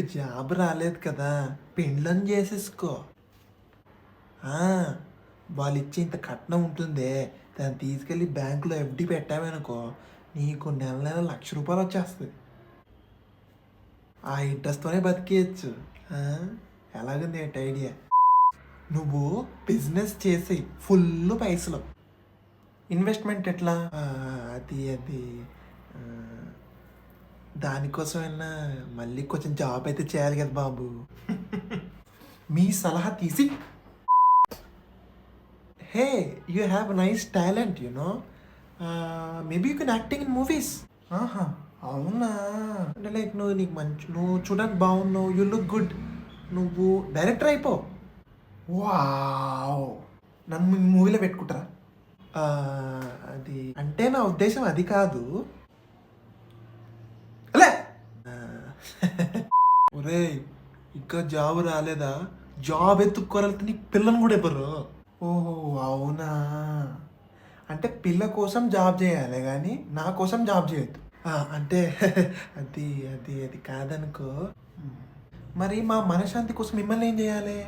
Job రాలేదు కదా, పెండ్లని చేసేసుకో. ఆ, వాళ్ళు ఇచ్చే ఇంత కట్నం ఉంటుందే, దాన్ని తీసుకెళ్ళి బ్యాంకులో ఎఫ్డి పెట్టామనుకో, నీకు నెల నెల ₹1,00,000 వచ్చేస్తుంది. ఆ ఇంట్రెస్ట్తోనే బతికేయచ్చు. ఆ, ఎలాగుంది ఏంటి ఐడియా? నువ్వు బిజినెస్ చేసి ఫుల్ పైసలు. ఇన్వెస్ట్మెంట్ ఎట్లా? అది అది ఆ, దానికోసమైనా మళ్ళీ కొంచెం జాబ్ అయితే చేయాలి కదా బాబు. మీ సలహా తీసి, hey, you have nice talent maybe you can acting in movies. ఆహా, అవునా? అంటే లైక్ నువ్వు చూడడానికి బాగున్నావు, యూ లుక్ గుడ్, నువ్వు డైరెక్టర్ అయిపో. వావ్, నన్ను మూవీలో పెట్టుకుంటారా? ఆ, అది అంటే నా ఉద్దేశం అది కాదు. అలే ఒరేయ్, ఇంకా జాబ్ రాలేదా? జాబ్ ఎత్తుక్కోవాలంటే నీకు పిల్లని కూడా ఇవ్వరు. ఓహో, అవునా? అంటే పిల్ల కోసం జాబ్ చేయాలి కానీ నా కోసం జాబ్ చేయొద్దు. అంటే అది అది అది కాదనుకో. మరి మా మనశ్శాంతి కోసం మిమ్మల్ని ఏం చేయాలి?